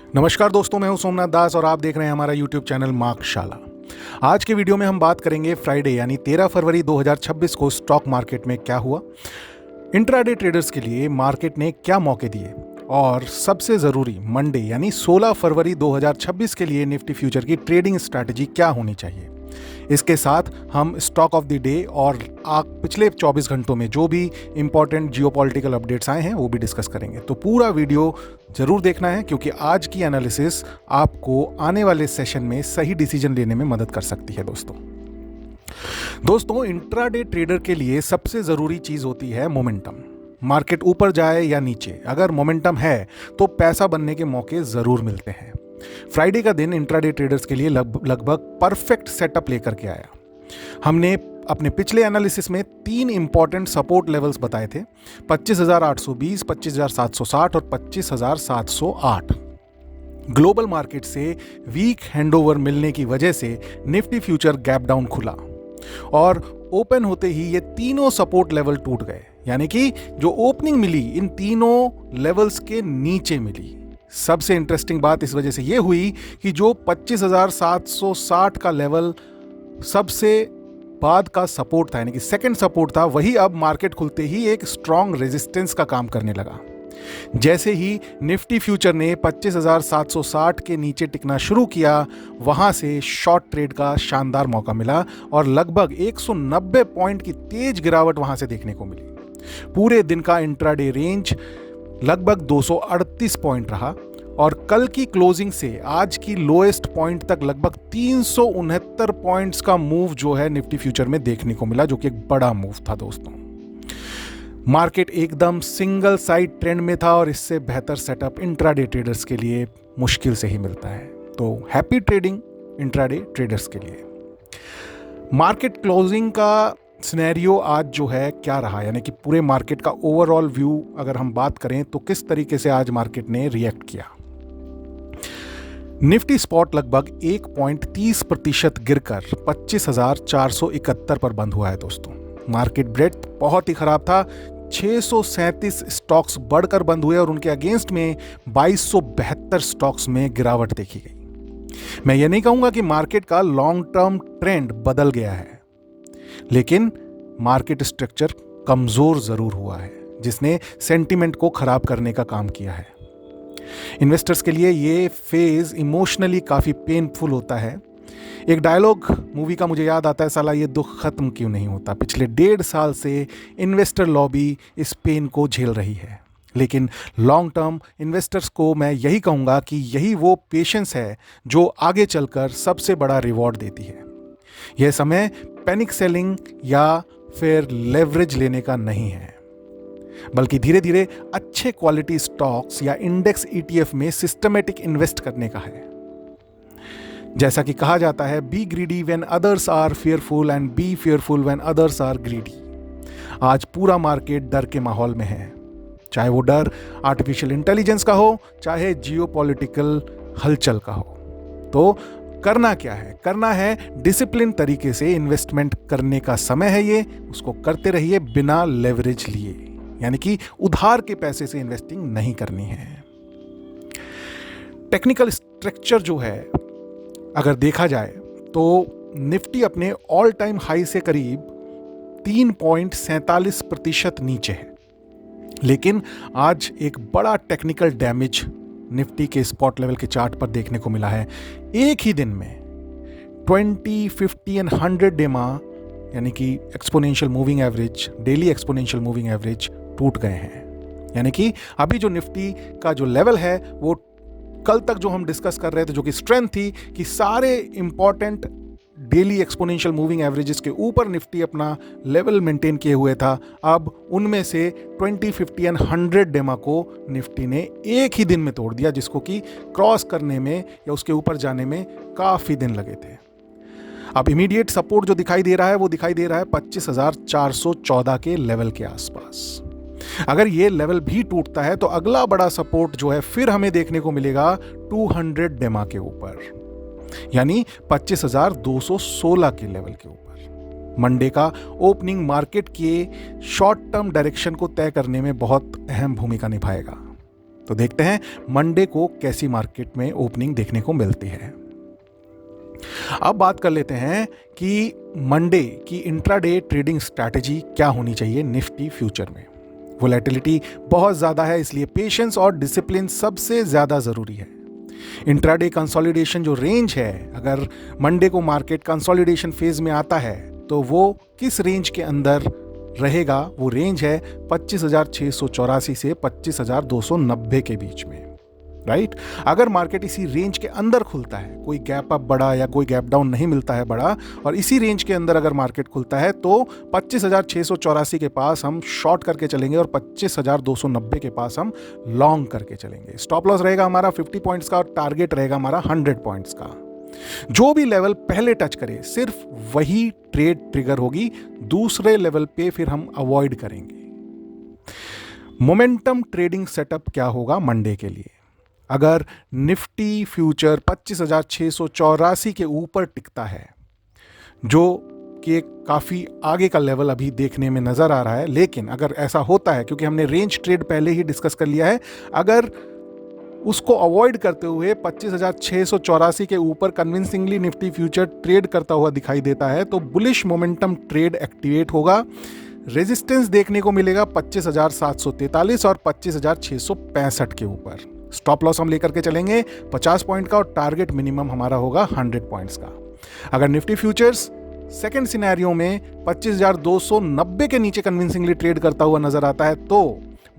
नमस्कार दोस्तों, मैं हूं सोमनाथ दास और आप देख रहे हैं हमारा यूट्यूब चैनल मार्कशाला। आज के वीडियो में हम बात करेंगे फ्राइडे यानी 13 फरवरी 2026 को स्टॉक मार्केट में क्या हुआ, इंट्राडे ट्रेडर्स के लिए मार्केट ने क्या मौके दिए और सबसे ज़रूरी मंडे यानी 16 फरवरी 2026 के लिए निफ्टी फ्यूचर की ट्रेडिंग स्ट्रैटेजी क्या होनी चाहिए। इसके साथ हम स्टॉक ऑफ द डे और पिछले 24 घंटों में जो भी इंपॉर्टेंट जियोपॉलिटिकल अपडेट्स आए हैं वो भी डिस्कस करेंगे। तो पूरा वीडियो ज़रूर देखना है क्योंकि आज की एनालिसिस आपको आने वाले सेशन में सही डिसीजन लेने में मदद कर सकती है। दोस्तों इंट्राडे ट्रेडर के लिए सबसे ज़रूरी चीज़ होती है मोमेंटम। मार्केट ऊपर जाए या नीचे, अगर मोमेंटम है तो पैसा बनने के मौके ज़रूर मिलते हैं। फ्राइडे का दिन इंट्राडे ट्रेडर्स के लिए लगभग परफेक्ट सेटअप लेकर के आया। हमने अपने पिछले एनालिसिस में 3 इंपॉर्टेंट सपोर्ट लेवल्स बताए थे, 25,820, 25,760 और 25,708। ग्लोबल मार्केट से वीक हैंडओवर मिलने की वजह से निफ्टी फ्यूचर गैप डाउन खुला और ओपन होते ही ये तीनों सपोर्ट लेवल टूट गए, यानी कि जो ओपनिंग मिली इन तीनों लेवल्स के नीचे मिली। सबसे इंटरेस्टिंग बात इस वजह से यह हुई कि जो 25,760 का लेवल सबसे बाद का सपोर्ट था, यानी कि सेकंड सपोर्ट था, वही अब मार्केट खुलते ही एक स्ट्रॉन्ग रेजिस्टेंस का काम करने लगा। जैसे ही निफ्टी फ्यूचर ने 25,760 के नीचे टिकना शुरू किया, वहां से शॉर्ट ट्रेड का शानदार मौका मिला और लगभग 190 पॉइंट की तेज गिरावट वहां से देखने को मिली। पूरे दिन का इंट्राडे रेंज लगभग 238 पॉइंट रहा और कल की क्लोजिंग से आज की लोएस्ट पॉइंट तक लगभग 369 पॉइंट्स का मूव जो है निफ्टी फ्यूचर में देखने को मिला, जो कि एक बड़ा मूव था। दोस्तों मार्केट एकदम सिंगल साइड ट्रेंड में था और इससे बेहतर सेटअप इंट्राडे ट्रेडर्स के लिए मुश्किल से ही मिलता है। तो हैप्पी ट्रेडिंग इंट्राडे ट्रेडर्स के लिए। मार्केट क्लोजिंग का सिनेरियो आज जो है क्या रहा, यानी कि पूरे मार्केट का ओवरऑल व्यू अगर हम बात करें तो किस तरीके से आज मार्केट ने रिएक्ट किया। निफ्टी स्पॉट लगभग 1.30% गिरकर 25,471 पर बंद हुआ है। दोस्तों मार्केट ब्रेड्थ बहुत ही खराब था, 637 स्टॉक्स बढ़कर बंद हुए और उनके अगेंस्ट में 2272 स्टॉक्स में गिरावट देखी गई। मैं ये नहीं कहूंगा कि मार्केट का लॉन्ग टर्म ट्रेंड बदल गया है, लेकिन मार्केट स्ट्रक्चर कमजोर जरूर हुआ है, जिसने सेंटीमेंट को खराब करने का काम किया है। इन्वेस्टर्स के लिए ये फेज इमोशनली काफी पेनफुल होता है। एक डायलॉग मूवी का मुझे याद आता है, साला ये दुख खत्म क्यों नहीं होता। पिछले 1.5 साल से इन्वेस्टर लॉबी इस पेन को झेल रही है, लेकिन लॉन्ग टर्म इन्वेस्टर्स को मैं यही कहूंगा कि यही वो पेशेंस है जो आगे चलकर सबसे बड़ा रिवॉर्ड देती है। यह समय पैनिक सेलिंग या फिर लेवरेज लेने का नहीं है, बल्कि धीरे धीरे अच्छे क्वालिटी स्टॉक्स या इंडेक्स ETF में सिस्टमेटिक इन्वेस्ट करने का है। जैसा कि कहा जाता है, be greedy when others are fearful and be fearful when others are greedy. आज पूरा मार्केट डर के माहौल में है, चाहे वो डर आर्टिफिशियल इंटेलिजेंस का हो, चाहे जियोपॉलिटिकल हलचल का हो। तो करना क्या है? करना है डिसिप्लिन तरीके से इन्वेस्टमेंट करने का समय है ये, उसको करते रहिए बिना लेवरेज लिए, यानी कि उधार के पैसे से इन्वेस्टिंग नहीं करनी है। टेक्निकल स्ट्रक्चर जो है अगर देखा जाए तो निफ्टी अपने ऑल टाइम हाई से करीब 3.47% नीचे है, लेकिन आज एक बड़ा टेक्निकल डैमेज निफ्टी के स्पॉट लेवल के चार्ट पर देखने को मिला है। एक ही दिन में 20, 50 एंड 100 डेमा यानी कि exponential moving average, daily exponential moving average टूट गए हैं। यानी कि अभी जो निफ्टी का जो लेवल है वो कल तक जो हम डिस्कस कर रहे थे, जो कि स्ट्रेंथ थी कि सारे important daily exponential moving averages के ऊपर निफ्टी अपना लेवल मेंटेन किए हुए था, अब उनमें से 20, 50 एंड 100 डेमा को निफ्टी ने एक ही दिन में तोड़ दिया, जिसको कि क्रॉस करने में या उसके ऊपर जाने में काफ़ी दिन लगे थे। अब इमीडिएट सपोर्ट जो दिखाई दे रहा है वो दिखाई दे रहा है 25,414 के लेवल के आसपास। अगर ये लेवल भी टूटता है तो अगला बड़ा सपोर्ट जो है फिर हमें देखने को मिलेगा 200 डेमा के ऊपर, यानी 25,216 के लेवल के ऊपर। मंडे का ओपनिंग मार्केट के शॉर्ट टर्म डायरेक्शन को तय करने में बहुत अहम भूमिका निभाएगा। तो देखते हैं मंडे को कैसी मार्केट में ओपनिंग देखने को मिलती है। अब बात कर लेते हैं कि मंडे की इंट्राडे ट्रेडिंग स्ट्रैटेजी क्या होनी चाहिए निफ्टी फ्यूचर में। वोलेटिलिटी बहुत ज़्यादा है, इसलिए पेशेंस और डिसिप्लिन सबसे ज़्यादा ज़रूरी है। इंट्राडे कंसोलिडेशन जो रेंज है, अगर मंडे को मार्केट कंसोलिडेशन फेज में आता है तो वो किस रेंज के अंदर रहेगा, वो रेंज है 25,684 से 25,290 के बीच में, राइट। अगर मार्केट इसी रेंज के अंदर खुलता है, कोई गैप अप बड़ा या कोई गैप डाउन नहीं मिलता है बड़ा, और इसी रेंज के अंदर अगर मार्केट खुलता है तो 25,684 के पास हम शॉर्ट करके चलेंगे और 25,290 के पास हम लॉन्ग करके चलेंगे। स्टॉप लॉस रहेगा हमारा 50 पॉइंट्स का और टारगेट रहेगा हमारा 100 पॉइंट्स का। जो भी लेवल पहले टच करे सिर्फ वही ट्रेड ट्रिगर होगी, दूसरे लेवल पे फिर हम अवॉइड करेंगे। मोमेंटम ट्रेडिंग सेटअप क्या होगा मंडे के लिए? अगर निफ्टी फ्यूचर 25,684 के ऊपर टिकता है, जो कि काफ़ी आगे का लेवल अभी देखने में नज़र आ रहा है, लेकिन अगर ऐसा होता है, क्योंकि हमने रेंज ट्रेड पहले ही डिस्कस कर लिया है, अगर उसको अवॉइड करते हुए 25,684 के ऊपर कन्विंसिंगली निफ्टी फ्यूचर ट्रेड करता हुआ दिखाई देता है तो बुलिश मोमेंटम ट्रेड एक्टिवेट होगा। रेजिस्टेंस देखने को मिलेगा 25,743 और 25,665 के ऊपर। स्टॉप लॉस हम लेकर के चलेंगे 50 पॉइंट का और टारगेट मिनिमम हमारा होगा 100 पॉइंट्स का। अगर निफ्टी फ्यूचर्स सेकंड सिनेरियो में 25,290 के नीचे कन्विंसिंगली ट्रेड करता हुआ नजर आता है तो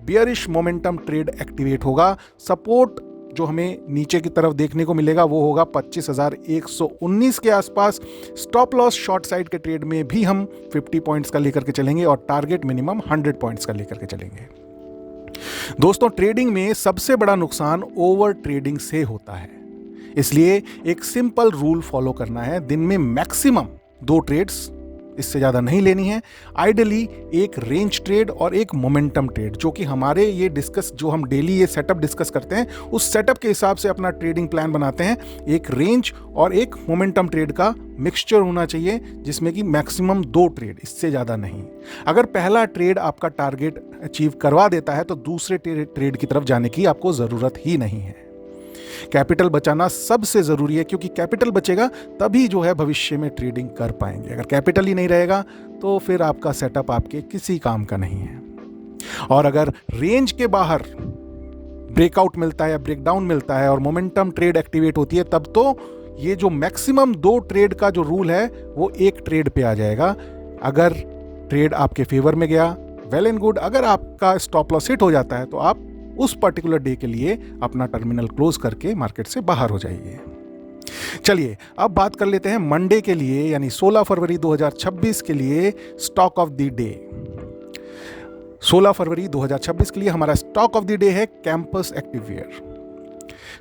बियरिश मोमेंटम ट्रेड एक्टिवेट होगा। सपोर्ट जो हमें नीचे की तरफ देखने को मिलेगा वो होगा 25,119 के आसपास। स्टॉप लॉस शॉर्ट साइड के ट्रेड में भी हम 50 पॉइंट्स का लेकर के चलेंगे और टारगेट मिनिमम 100 पॉइंट्स का लेकर के चलेंगे। दोस्तों, ट्रेडिंग में सबसे बड़ा नुकसान ओवर ट्रेडिंग से होता है, इसलिए एक सिंपल रूल फॉलो करना है। दिन में मैक्सिमम 2 ट्रेड्स, इससे ज़्यादा नहीं लेनी है। आइडियली एक रेंज ट्रेड और एक मोमेंटम ट्रेड, जो कि हमारे ये डिस्कस, जो हम डेली ये सेटअप डिस्कस करते हैं, उस सेटअप के हिसाब से अपना ट्रेडिंग प्लान बनाते हैं। एक रेंज और एक मोमेंटम ट्रेड का मिक्सचर होना चाहिए, जिसमें कि मैक्सिमम 2 ट्रेड, इससे ज़्यादा नहीं। अगर पहला ट्रेड आपका टारगेट अचीव करवा देता है तो दूसरे ट्रेड की तरफ जाने की आपको ज़रूरत ही नहीं है। कैपिटल बचाना सबसे ज़रूरी है, क्योंकि कैपिटल बचेगा तभी जो है भविष्य में ट्रेडिंग कर पाएंगे। अगर कैपिटल ही नहीं रहेगा तो फिर आपका सेटअप आपके किसी काम का नहीं है। और अगर रेंज के बाहर ब्रेकआउट मिलता है या ब्रेकडाउन मिलता है और मोमेंटम ट्रेड एक्टिवेट होती है, तब तो ये जो मैक्सिमम 2 ट्रेड का जो रूल है वो 1 ट्रेड पे आ जाएगा। अगर ट्रेड आपके फेवर में गया, वेल एंड गुड। अगर आपका स्टॉप लॉस हिट हो जाता है तो आप उस पर्टिकुलर डे के लिए अपना टर्मिनल क्लोज करके मार्केट से बाहर हो जाइए। चलिए अब बात कर लेते हैं मंडे के लिए, यानी 16 फरवरी 2026 के लिए स्टॉक ऑफ द डे। 16 फरवरी 2026 के लिए हमारा स्टॉक ऑफ द डे है कैंपस एक्टिववेयर।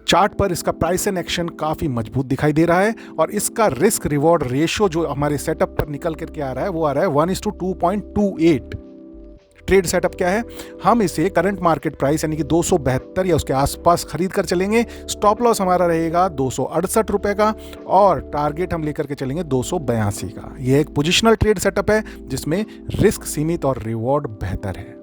चार्ट पर इसका प्राइस एंड एक्शन काफ़ी मजबूत दिखाई दे रहा है और इसका रिस्क रिवॉर्ड रेशो जो हमारे सेटअप पर निकल करके आ रहा है वो आ रहा है 1:2.28। ट्रेड सेटअप क्या है? हम इसे करंट मार्केट प्राइस यानी कि 272 या उसके आसपास खरीद कर चलेंगे। स्टॉप लॉस हमारा रहेगा 268 रुपए का और टारगेट हम लेकर के चलेंगे 282 का। यह एक पोजिशनल ट्रेड सेटअप है जिसमें रिस्क सीमित और रिवॉर्ड बेहतर है।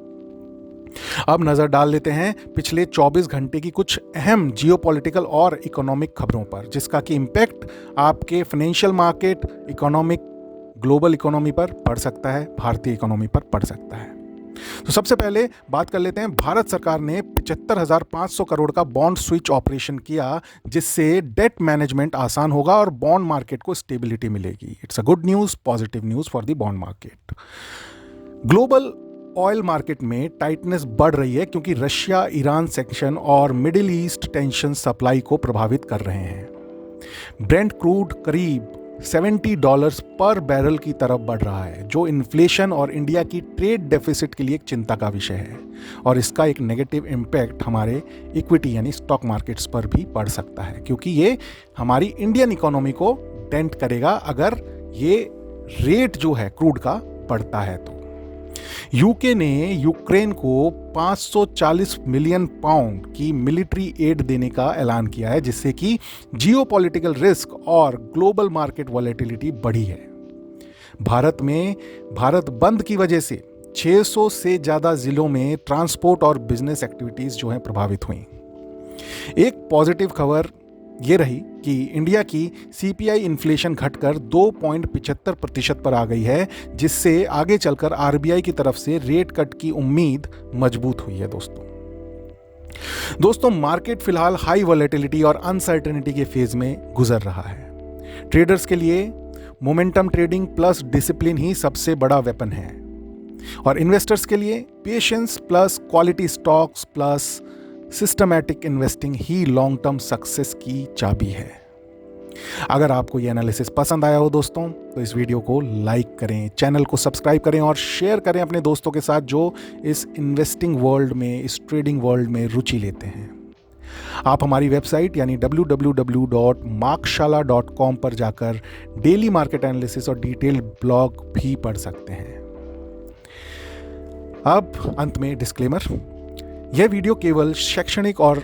अब नजर डाल लेते हैं पिछले 24 घंटे की कुछ अहम जियोपॉलिटिकल और इकोनॉमिक खबरों पर, जिसका कि इम्पैक्ट आपके financial market, economic, global economy पर पड़ सकता है, भारतीय इकोनॉमी पर पड़ सकता है। तो सबसे पहले बात कर लेते हैं, भारत सरकार ने 75,500 करोड़ का बॉन्ड स्विच ऑपरेशन किया, जिससे डेट मैनेजमेंट आसान होगा और बॉन्ड मार्केट को स्टेबिलिटी मिलेगी। It's a good news, positive news for the bond market. Global oil market में टाइटनेस बढ़ रही है क्योंकि रशिया ईरान सेक्शन और मिडिल ईस्ट टेंशन सप्लाई को प्रभावित कर रहे हैं। ब्रेंट क्रूड करीब $70 पर बैरल की तरफ बढ़ रहा है, जो इन्फ्लेशन और इंडिया की ट्रेड डेफिसिट के लिए एक चिंता का विषय है और इसका एक नेगेटिव इम्पैक्ट हमारे इक्विटी यानी स्टॉक मार्केट्स पर भी पड़ सकता है, क्योंकि ये हमारी इंडियन इकोनॉमी को डेंट करेगा अगर ये रेट जो है क्रूड का बढ़ता है तो। यूके ने यूक्रेन को 540 मिलियन पाउंड की मिलिट्री एड देने का ऐलान किया है, जिससे कि जियोपॉलिटिकल रिस्क और ग्लोबल मार्केट वॉलेटिलिटी बढ़ी है। भारत बंद की वजह से 600 से ज़्यादा जिलों में ट्रांसपोर्ट और बिजनेस एक्टिविटीज़ जो हैं प्रभावित हुई। एक पॉजिटिव खबर ये रही कि इंडिया की सीपीआई इन्फ्लेशन घटकर 2.75% पर आ गई है, जिससे आगे चलकर आरबीआई की तरफ से रेट कट की उम्मीद मजबूत हुई है। दोस्तों मार्केट फिलहाल हाई वॉलेटिलिटी और अनसर्टेनिटी के फेज में गुजर रहा है। ट्रेडर्स के लिए मोमेंटम ट्रेडिंग प्लस डिसिप्लिन ही सबसे बड़ा वेपन है, और इन्वेस्टर्स के लिए patience plus quality stocks plus systematic investing ही लॉन्ग टर्म सक्सेस की चाबी है। अगर आपको ये एनालिसिस पसंद आया हो दोस्तों, तो इस वीडियो को लाइक करें, चैनल को सब्सक्राइब करें और शेयर करें अपने दोस्तों के साथ जो इस इन्वेस्टिंग वर्ल्ड में, इस ट्रेडिंग वर्ल्ड में रुचि लेते हैं। आप हमारी वेबसाइट यानी www.markshala.com पर जाकर डेली मार्केट एनालिसिस और डिटेल्ड ब्लॉग भी पढ़ सकते हैं। अब अंत में डिस्क्लेमर, यह वीडियो केवल शैक्षणिक और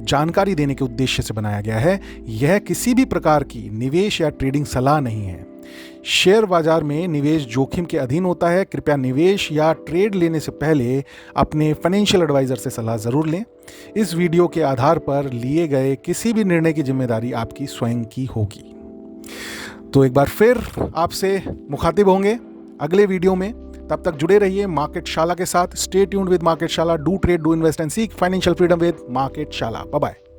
जानकारी देने के उद्देश्य से बनाया गया है। यह किसी भी प्रकार की निवेश या ट्रेडिंग सलाह नहीं है। शेयर बाजार में निवेश जोखिम के अधीन होता है। कृपया निवेश या ट्रेड लेने से पहले अपने फाइनेंशियल एडवाइजर से सलाह जरूर लें। इस वीडियो के आधार पर लिए गए किसी भी निर्णय की जिम्मेदारी आपकी स्वयं की होगी। तो एक बार फिर आपसे मुखातिब होंगे अगले वीडियो में। तब तक जुड़े रहिए मार्केट शाला के साथ। Stay tuned with market Shala. Do trade, do invest and seek financial freedom with market Shala. Bye bye.